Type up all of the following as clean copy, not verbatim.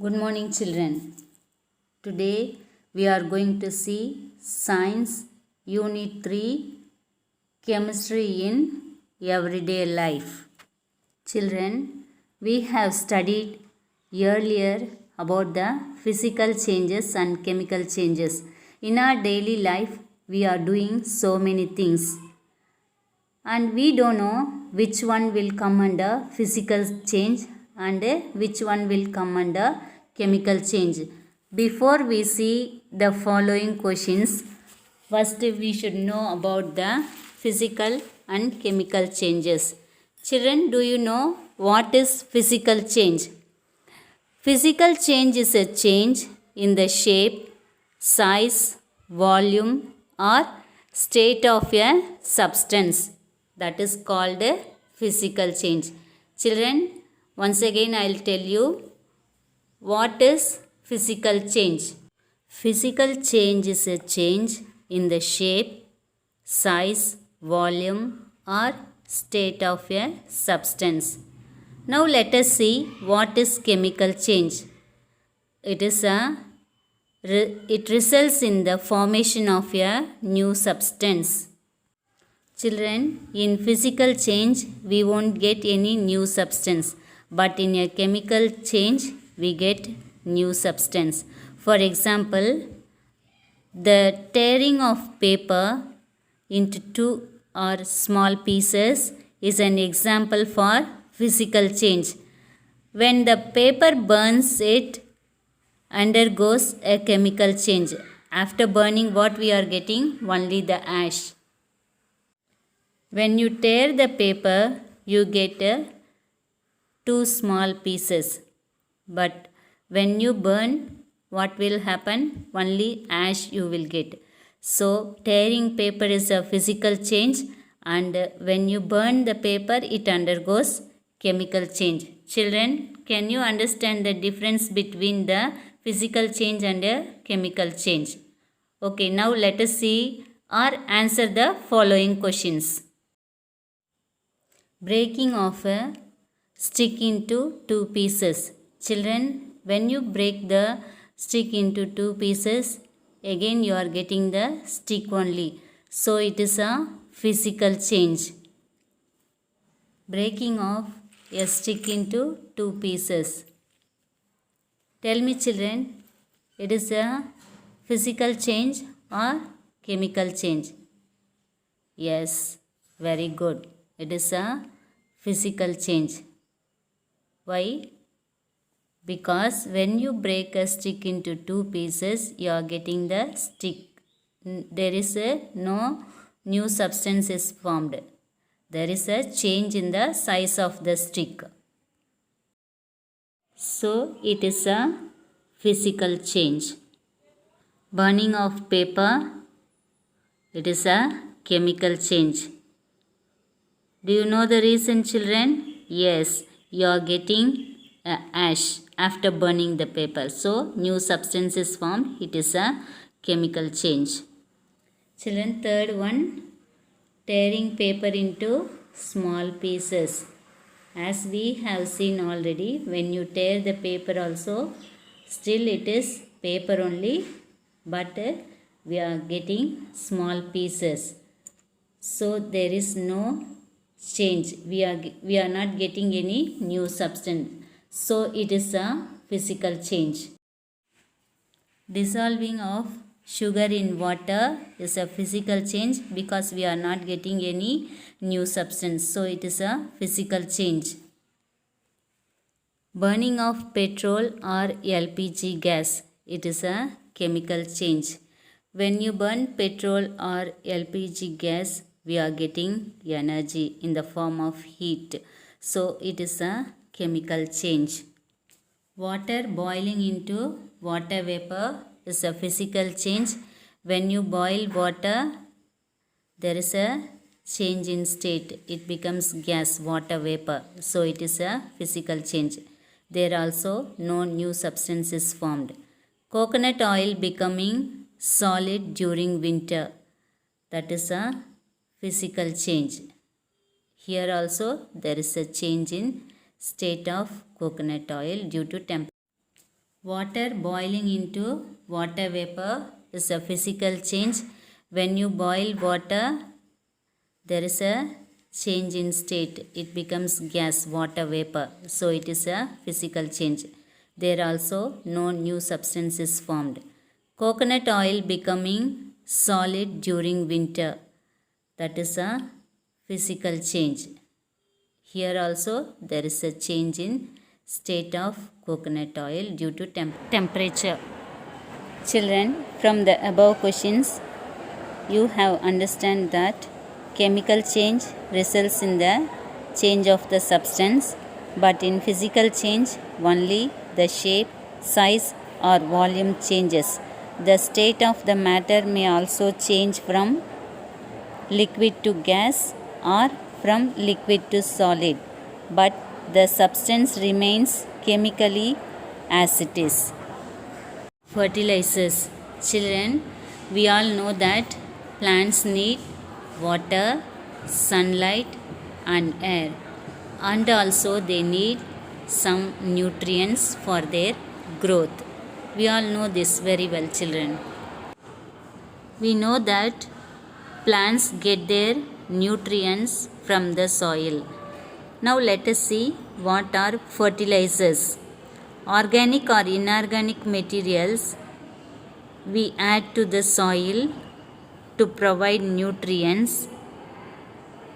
Good morning, children. Today we are going to see Science Unit 3 Chemistry in Everyday Life. Children, we have studied earlier about the physical changes and chemical changes. In our daily life, we are doing so many things, and we don't know which one will come under physical change and which one will come under chemical change. Before we see the following questions, first we should know about the physical and chemical changes. Children, do you know what is physical change? Physical change is a change in the shape, size, volume, or state of a substance. That is called a physical change. Children, once again I will tell you what is physical change. Physical change is a change in the shape, size, volume, or state of a substance. Now let us see what is chemical change. It results in the formation of a new substance. Children, in physical change we won't get any new substance, but in a chemical change we get new substance. For example, the tearing of paper into two or small pieces is an example for physical change. When the paper burns, it undergoes a chemical change. After burning, what we are getting? Only the ash. When you tear the paper, you get two small pieces. But when you burn, what will happen? Only ash you will get. So, tearing paper is a physical change, and when you burn the paper, it undergoes chemical change. Children, can you understand the difference between the physical change and a chemical change? Okay, now let us see or answer the following questions. Breaking of a stick into two pieces. Children, when you break the stick into two pieces, again you are getting the stick only. So it is a physical change. Breaking of a stick into two pieces. Tell me, children, it is a physical change or chemical change? Yes, very good. It is a physical change. Why? Because when you break a stick into two pieces, you are getting the stick. There is no new substance is formed. There is a change in the size of the stick. So it is a physical change. Burning of paper, it is a chemical change. Do you know the reason, children? Yes, you are getting ash after burning the paper. So, new substance is formed. It is a chemical change. Children, third one, tearing paper into small pieces. As we have seen already, when you tear the paper also, still it is paper only, but we are getting small pieces. So, there is no change. We are not getting any new substance. So it is a physical change. Dissolving of sugar in water is a physical change because we are not getting any new substance. So it is a physical change. Burning of petrol or LPG gas, it is a chemical change. When you burn petrol or LPG gas, we are getting energy in the form of heat. So it is a chemical change. Water boiling into water vapor is a physical change. When you boil water, there is a change in state. It becomes gas, water vapor. So it is a physical change. There also no new substance is formed. Coconut oil becoming solid during winter. That is a physical change. Here also there is a change in state of coconut oil due to temperature. Water boiling into water vapor is a physical change. When you boil water, there is a change in state. It becomes gas, water vapor. So it is a physical change. There also no new substance is formed. Coconut oil becoming solid during winter. That is a physical change. Here also there is a change in state of coconut oil due to temperature. Children, from the above questions, you have understand that chemical change results in the change of the substance, but in physical change only the shape, size or volume changes. The state of the matter may also change from liquid to gas or from liquid to solid, but the substance remains chemically as it is. Fertilizers. Children, we all know that plants need water, sunlight and air, and also they need some nutrients for their growth. We all know this very well, children. We know that plants get their nutrients from the soil. Now let us see what are fertilizers. Organic or inorganic materials we add to the soil to provide nutrients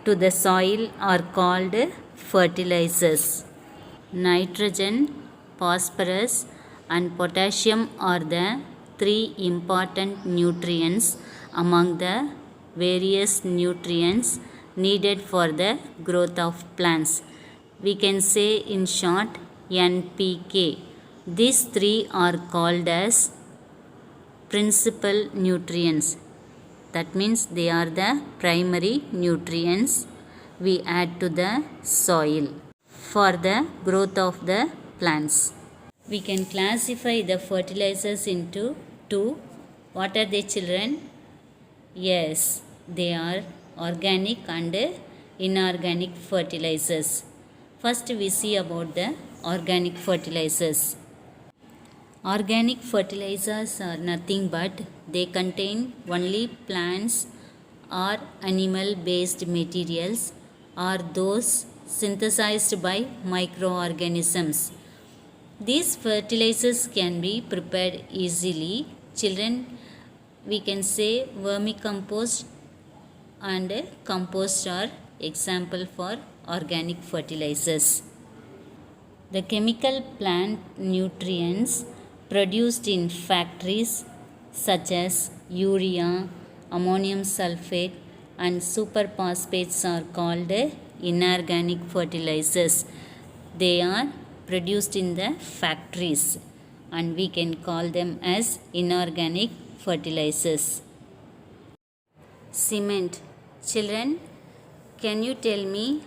to the soil are called fertilizers. Nitrogen, phosphorus and potassium are the three important nutrients among the various nutrients needed for the growth of plants. We can say in short NPK. These three are called as principal nutrients. That means they are the primary nutrients we add to the soil for the growth of the plants. We can classify the fertilizers into two. What are they, children? Yes, they are organic and inorganic fertilizers. First we see about the organic fertilizers. Organic fertilizers are nothing but they contain only plants or animal based materials or those synthesized by microorganisms. These fertilizers can be prepared easily. Children, we can say vermicompost and compost are example for organic fertilizers. The chemical plant nutrients produced in factories such as urea, ammonium sulfate and superphosphates are called inorganic fertilizers. They are produced in the factories and we can call them as inorganic fertilizers. Cement. Children, can you tell me,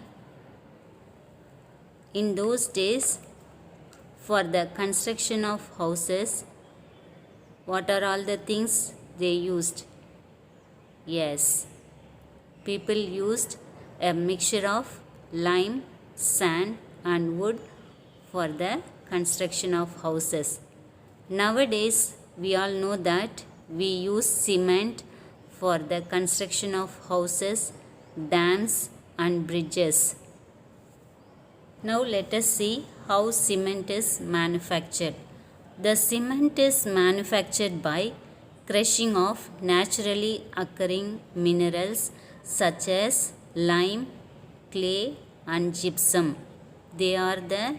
in those days for the construction of houses, what are all the things they used? Yes, people used a mixture of lime, sand and wood for the construction of houses. Nowadays, we all know that we use cement for the construction of houses, dams and bridges. Now let us see how cement is manufactured. The cement is manufactured by crushing of naturally occurring minerals such as lime, clay and gypsum. They are the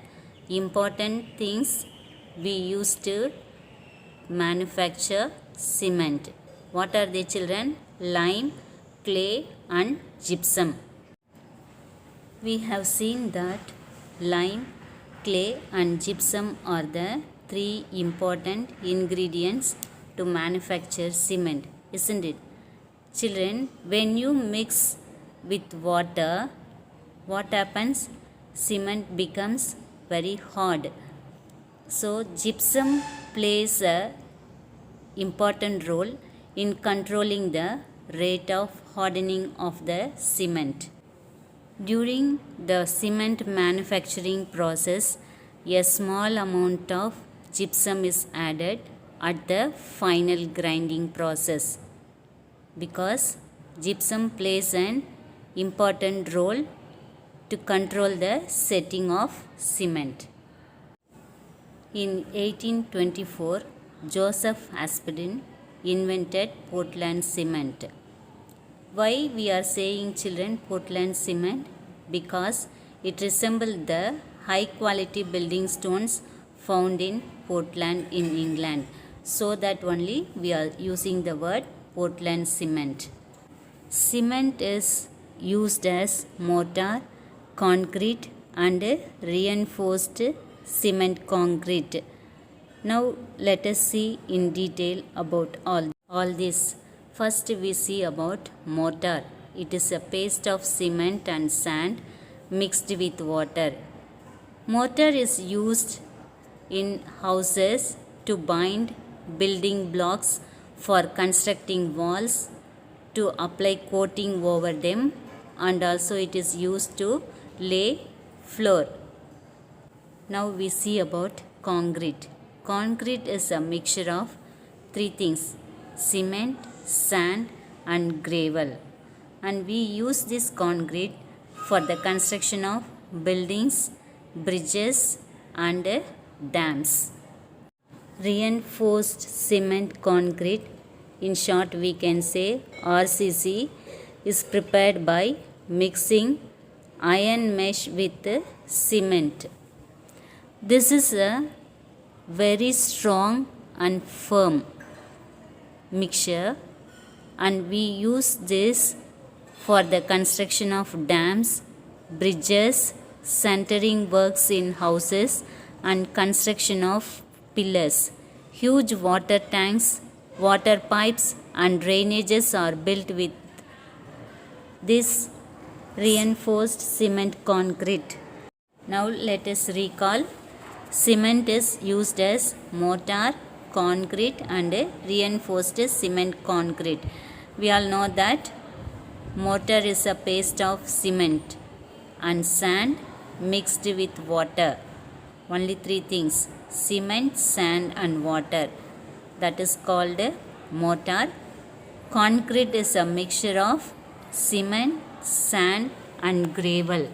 important things we use to manufacture cement. What are they, children? Lime, clay and gypsum. We have seen that lime, clay and gypsum are the three important ingredients to manufacture cement, isn't it? Children, when you mix with water, what happens? Cement becomes very hard. So gypsum plays a important role in controlling the rate of hardening of the cement. During the cement manufacturing process, a small amount of gypsum is added at the final grinding process because gypsum plays an important role to control the setting of cement. In 1824, Joseph Aspdin invented Portland cement. Why we are saying children Portland cement? Because it resembles the high quality building stones found in Portland in England. So that only we are using the word Portland cement. Cement is used as mortar, concrete and reinforced cement concrete. Now let us see in detail about all this. First we see about mortar. It is a paste of cement and sand mixed with water. Mortar is used in houses to bind building blocks for constructing walls, to apply coating over them, and also it is used to lay floor. Now we see about concrete. Concrete is a mixture of three things: cement, sand and gravel. And we use this concrete for the construction of buildings, bridges and dams. Reinforced cement concrete, in short we can say RCC, is prepared by mixing iron mesh with cement. This is a very strong and firm mixture, and we use this for the construction of dams, bridges, centering works in houses and construction of pillars. Huge water tanks, water pipes and drainages are built with this reinforced cement concrete. Now let us recall. Cement is used as mortar, concrete and reinforced cement concrete. We all know that mortar is a paste of cement and sand mixed with water. Only three things: cement, sand and water. That is called mortar. Concrete is a mixture of cement, sand and gravel.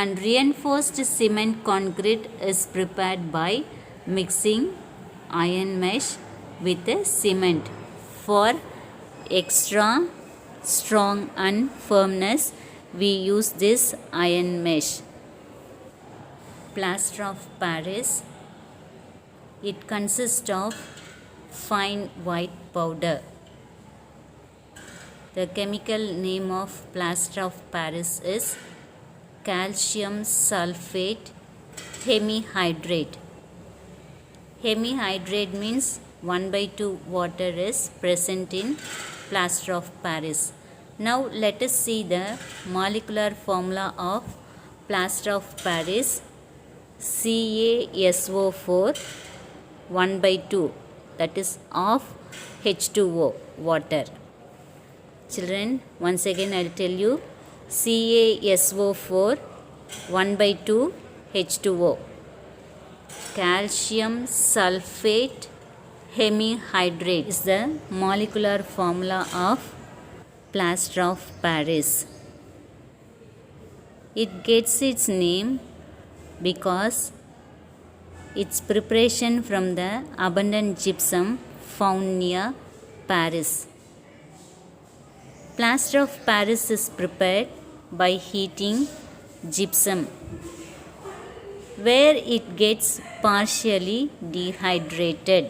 And reinforced cement concrete is prepared by mixing iron mesh with cement. For extra strong and firmness, we use this iron mesh. Plaster of Paris. It consists of fine white powder. The chemical name of plaster of Paris is calcium sulfate hemihydrate. Hemihydrate means 1/2 water is present in plaster of Paris. Now let us see the molecular formula of plaster of Paris. CaSO4 1/2, that is of H2O, water. Children, once again I will tell you, CaSO4 1/2 H2O. Calcium sulfate hemihydrate is the molecular formula of plaster of Paris. It gets its name because its preparation from the abundant gypsum found near Paris. Plaster of Paris is prepared by heating gypsum, where it gets partially dehydrated.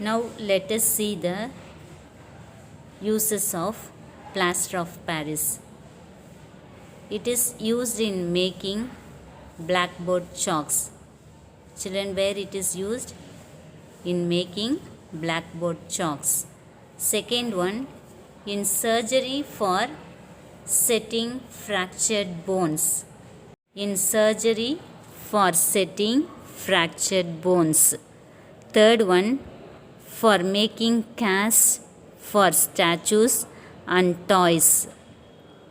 Now let us see the uses of plaster of Paris. It is used in making blackboard chalks. Children, where it is used? In making blackboard chalks. Second one, in surgery for setting fractured bones. In surgery for setting fractured bones. Third one, for making casts for statues and toys.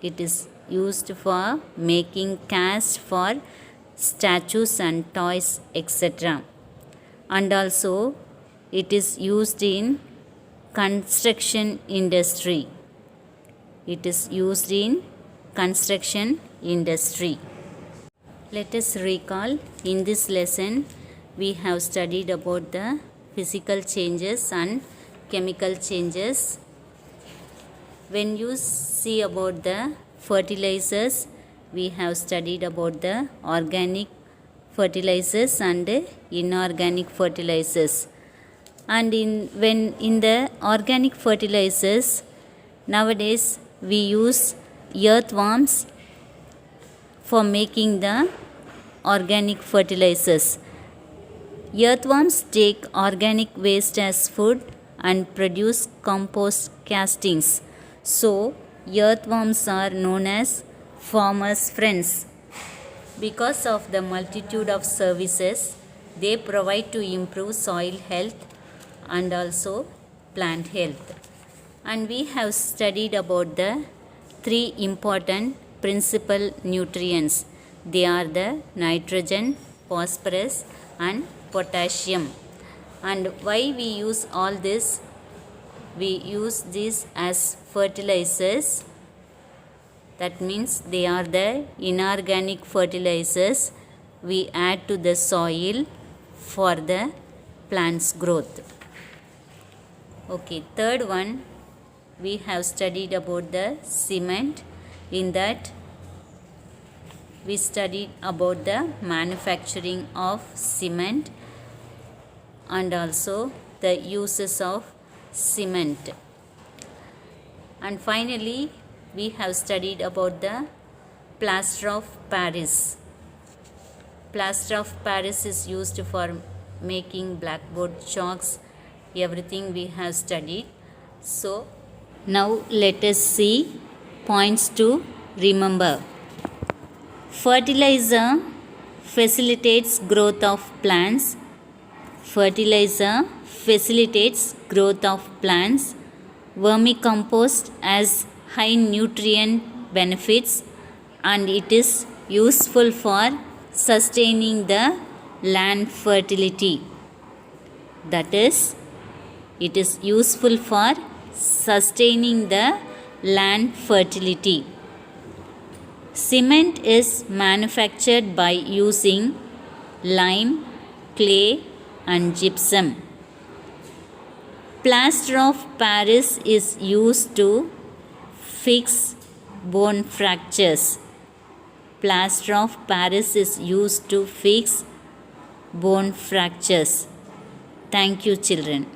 It is used for making casts for statues and toys, etc. and also it is used in construction industry. It is used in construction industry. Let us recall, in this lesson we have studied about the physical changes and chemical changes. When you see about the fertilizers, we have studied about the organic fertilizers and inorganic fertilizers. And in the organic fertilizers, nowadays we use earthworms for making the organic fertilizers. Earthworms take organic waste as food and produce compost castings. So, earthworms are known as farmers' friends. Because of the multitude of services they provide to improve soil health and also plant health. And we have studied about the three important principal nutrients. They are the nitrogen, phosphorus and potassium. And why we use all this? We use this as fertilizers. That means they are the inorganic fertilizers we add to the soil for the plant's growth. Okay, third one, we have studied about the cement. In that we studied about the manufacturing of cement and also the uses of cement. And finally we have studied about the plaster of Paris. Plaster of Paris is used for making blackboard chalks. Everything we have studied. So now let us see points to remember. Fertilizer facilitates growth of plants. Fertilizer facilitates growth of plants. Vermicompost has high nutrient benefits and it is useful for sustaining the land fertility. That is, it is useful for sustaining the land fertility. Cement is manufactured by using lime, clay and gypsum. Plaster of Paris is used to fix bone fractures. Plaster of Paris is used to fix bone fractures. Thank you, children.